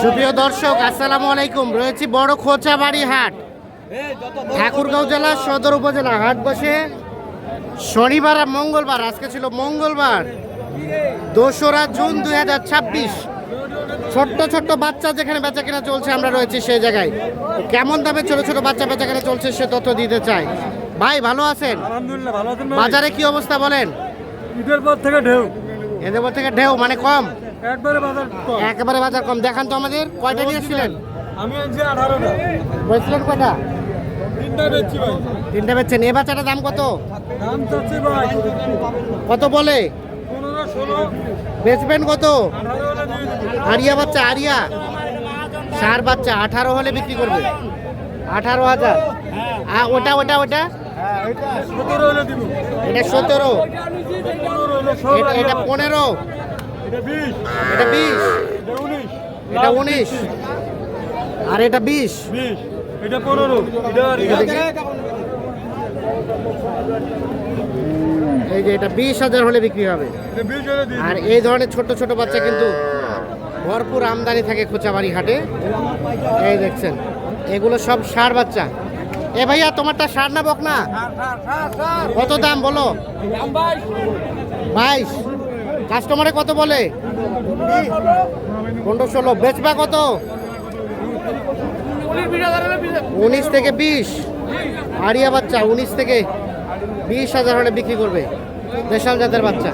সুপ্রিয় দর্শক, আসসালামু আলাইকুম। রয়েছি বড় খোঁচাবাড়ি হাট, ঠাকুরগাঁও জেলা সদর উপজেলা। হাট বসে শনিবার আর মঙ্গলবার। আজকে ছিল মঙ্গলবার, 2রা জুন 2026। ছোট্ট ছোট্ট বাচ্চা যেখানে বেচা কেনা চলছে, আমরা রয়েছি সেই জায়গায়। কেমন দামে ছোট ছোট বাচ্চা বেচা কেনা চলছে সে তথ্য দিতে চাই। ভাই ভালো আছেন? আলহামদুলিল্লাহ ভালো আছেন। বাজারে কি অবস্থা বলেন? ঈদের পর থেকে ঢেউ, এদের পর থেকে ঢেউ মানে কম, একবারে বাজার কম। একেবারে বাজার কম। দেখান তো আমাদের, কয়টা নিয়েছিলেন? আমি আনছি 18টা। বলছিলেন কয়টা? 3টা বেচছি ভাই। 3টা বেচছেন। এ বাচ্চাটার দাম কত? দাম চাচ্ছি ভাই কত বলে? 15, 16, বেচবেন কত? 18 হলে দিয়ে দিবি। আরিয়া বাচ্চা, আরিয়া সার বাচ্চা 18 হলে বিক্রি করবে। 18,000। ওটা ওটা ওটা 17 হলে দিব। এটা 17, 15 হলে 16, এটা 15, এটা 20, এটা 20, এটা 19, এটা 19, আর এটা 20। 20, এটা 15, এটা আর এটা দেখি। এই যে এটা 20,000 হলে বিক্রি হবে। এটা 20 হলে দিয়ে আর এই ধরনের ছোট ছোট বাচ্চা কিন্তু ভরপুর আমদানি থাকে খোঁচাবাড়ি হাটে। এই দেখছেন, এগুলো সব ষাঁড় বাচ্চা। এ ভাইয়া, তোমারটা ষাঁড় না বকনা? কত দাম বলো? 22। কাস্টমারে কত বলে? 15-16। বেচবা কত? 19 থেকে 20। আরিয়া বাচ্চা 19 থেকে 20,000 হলে বিক্রি করবে। দেশাল জাতের বাচ্চা।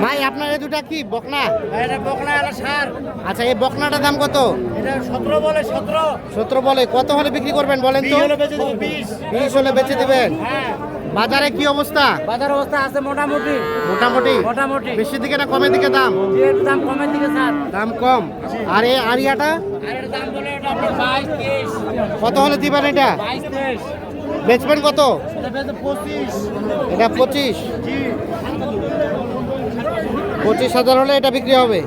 ভাই আপনার এই দুটা কি বকনা? এটা বকনা, এটা ষাঁড়। আচ্ছা, এই বকনাটার দাম কত? এটা 17 বলে, 17। 17 বলে। কত হলে বিক্রি করবেন বলেন তো? 20 হলে বেচে দেবো, 20। 20 হলে বেচে দিবেন। হ্যাঁ, বাজারে কি অবস্থা? বাজার অবস্থা আছে মোটামুটি। মোটামুটি মোটামুটি বেশি দিকে না কমের দিকে দাম? এর দাম কমের দিকে স্যার। দাম কম। আর এই আরিয়াটা আর এর দাম বলে এটা আপনার 22, 23, কত হলে দিবেন? এটা 22, 23। বেচবেন কত? এটা বেচে 25। এটা 25। 25,000 হলে এটা বিক্রি হবে।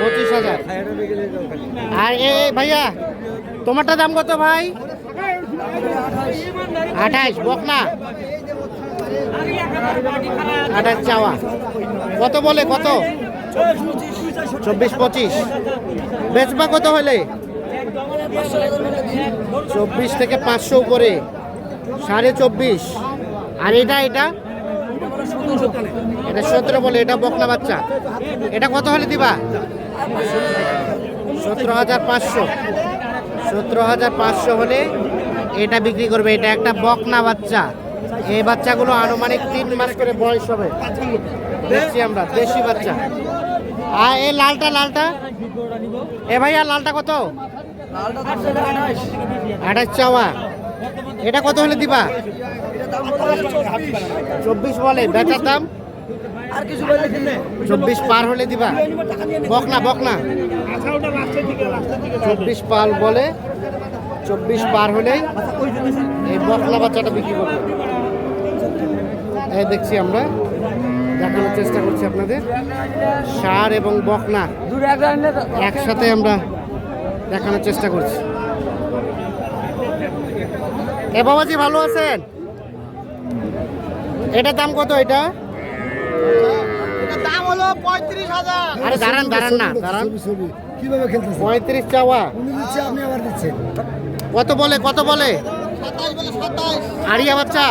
25,000। আর ভাইয়া, তোমারটা দাম কত ভাই? 28 বকনা। 28 চাওয়া। কত বলে? কত? 24-25। বেচবা কত হলে? 24 থেকে 500 উপরে। 24.5। আর এটা এটা 17 বলে। এটা বকনা বাচ্চা। এটা কত হলে দিবা? 17,500। 17,500 হলে এটা বিক্রি করবে। এটা একটা বকনা বাচ্চা। এই বাচ্চাগুলো আনুমানিক 3 মাস করে বয়স হবে। দেখছি আমরা দেশি বাচ্চা। আর এই লালটা, লালটা এ ভাইয়া, লালটা কত? 28 চাওয়া। এটা কত হলে দিবা? 24 বলে। বেচার দাম 24 পার হলে দিবা। বকনা বকনা 24 পার বলে। 24 পার হলেই এই বকনা বাচ্চাটা বিক্রি করবে। এই দেখছি আমরা, দেখানোর চেষ্টা করছি আপনাদের। ষাঁড় এবং বকনা একসাথে আমরা দেখানোর চেষ্টা করছি। এ বাবাজি ভালো আছেন? এটার দাম কত? এটা দাম হলো 35,000। আরে দাঁড়ান দাঁড়ান না, দাঁড়ান। কিভাবে খেলতেছে? 35 চাওয়া। উনি দিচ্ছে, আপনি আবার দিচ্ছেন। কত বলে? কত বলে? 27 বলে, 27। আরিয়া বাচ্চা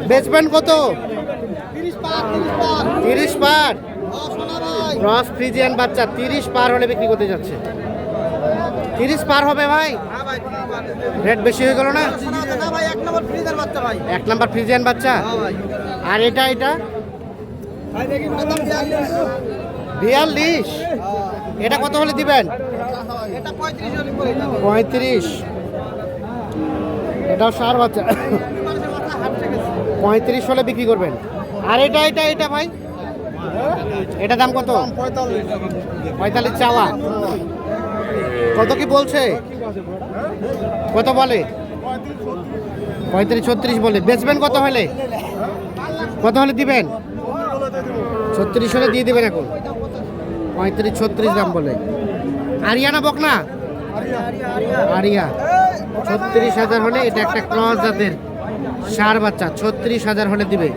বেচবেন কত? 30 পার, 30 পার। 30 পার। শোনা ভাই। ক্রস ফ্রিজিয়ান বাচ্চা 30 পার হলে বিক্রি করতে যাচ্ছে। 30 পার হবে ভাই? হ্যাঁ ভাই, 30 পার। রেট বেশি হয়ে গেল না? শোনা দাদা ভাই, 1 নম্বর ফ্রিজের বাচ্চা ভাই। 1 নাম্বার ফ্রিজিয়ান বাচ্চা। হ্যাঁ ভাই। আর এটা এটা একদম 42। 42। এটা কত হলে দিবেন? এটা 35 হলে করে যাবে। 35। এটাও ষাঁড় বাচ্চা। মানুষের মাথা হাত থেকে 35 হলে বিক্রি করবেন। আর এটা এটা এটা ভাই, এটা দাম কত? 45 চাওয়া। কত কি বলছে? কত বলে? 35-36 বলে। বেচবেন কত হলে? কত হলে দিবেন? 36 হলে দিয়ে দিবেন এখন। 35-36 দাম বলে। আরিয়া না বকনা? আরিয়া। 36,000 হলে এটা একটা ক্রস জাতের ষাঁড় বাচ্চা 36,000 হলে দিবে।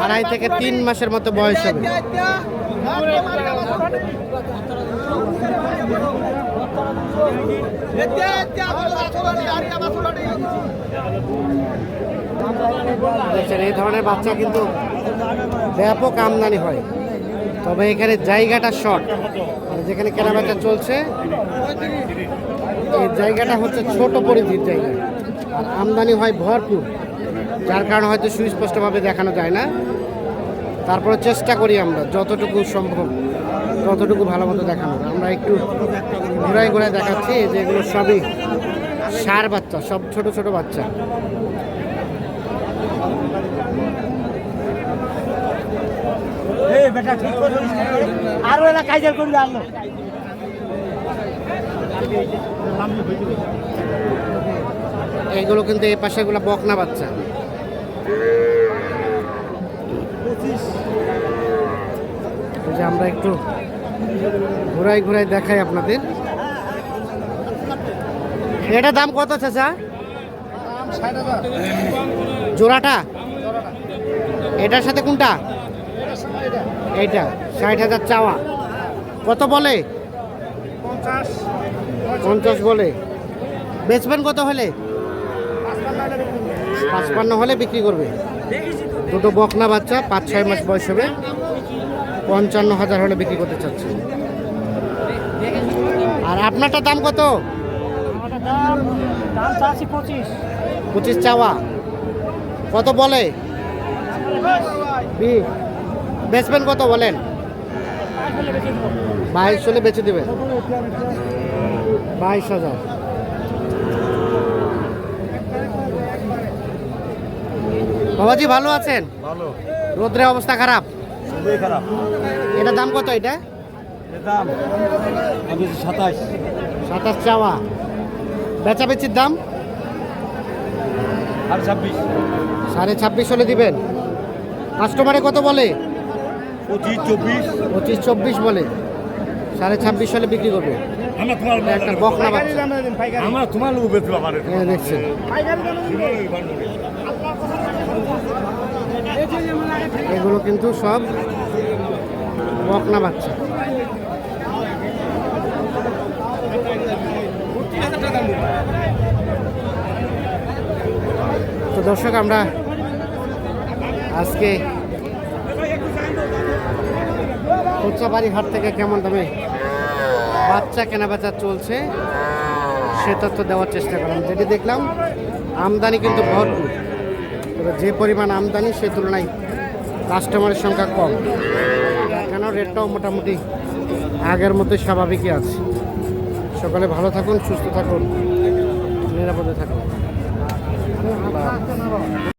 আড়াই থেকে 3 মাসের মতো বয়স হবে। দেখছেন এই ধরনের বাচ্চা কিন্তু ব্যাপক আমদানি হয়, তবে এখানে জায়গাটা শর্ট, মানে যেখানে কেনাবেচা চলছে এই জায়গাটা হচ্ছে ছোট পরিধির জায়গা, আর আমদানি হয় ভরপুর, যার কারণে হয়তো সুস্পষ্টভাবে দেখানো যায় না। তারপরে চেষ্টা করি আমরা যতটুকু সম্ভব ততটুকু ভালো মতো দেখানোর। আমরা একটু ঘোরায় ঘোরায় দেখাচ্ছি যে এগুলো সবই ষাঁড় বাচ্চা, সব ছোট ছোট বাচ্চা। এইগুলো কিন্তু এই পাশে এগুলো বকনা বাচ্চা। যে আমরা একটু ঘোরাই ঘোরাই দেখাই আপনাদের। এটা দাম কত চাচা? জোড়াটা? এটার সাথে কোনটা? এইটা 60,000 চাওয়া। কত বলে? 50 বলে। বেচবেন কত হলে? 55 হলে বিক্রি করবে। দুটো বকনা বাচ্চা 5-6 মাস বয়স হবে, 55,000 হলে বিক্রি করতে চাচ্ছে। আর আপনারটা দাম কত? 25 চাওয়া। কত বলে? 20। বেচবেন কত বলেন? 22 হলে বেচে দেবেন। 22,000। বাবাজি ভালো আছেন? ভালো। রোদ্রের অবস্থা খারাপ? খুবই খারাপ। এটা দাম কত? এটা দাম আমি 27 চাওয়া। বেচাবেচির দাম? 26। 26.5 হলে দিবেন। কাস্টমারে কত বলে? 25-24 বলে। 26.5 হলে বিক্রি করবে। একটা বকনা বাচ্চা। আমার তোমার লোক বেচতে পারে। এই দেখছেন এগুলো কিন্তু সব বকনা বাচ্চা। তো দর্শক, আমরা আজকে কোচাবাড়ি হাট থেকে কেমন দামে বাচ্চা কেনাবেচা চলছে সে তথ্য দেওয়ার চেষ্টা করলাম। যেটি দেখলাম আমদানি কিন্তু ভরপুর, তবে যে পরিমাণ আমদানি সে তুলনায় কাস্টমারের সংখ্যা কম, কেন রেটটাও মোটামুটি আগের মতোই স্বাভাবিকই আছে। সকালে ভালো থাকুন, সুস্থ থাকুন, নিরাপদে থাকুন।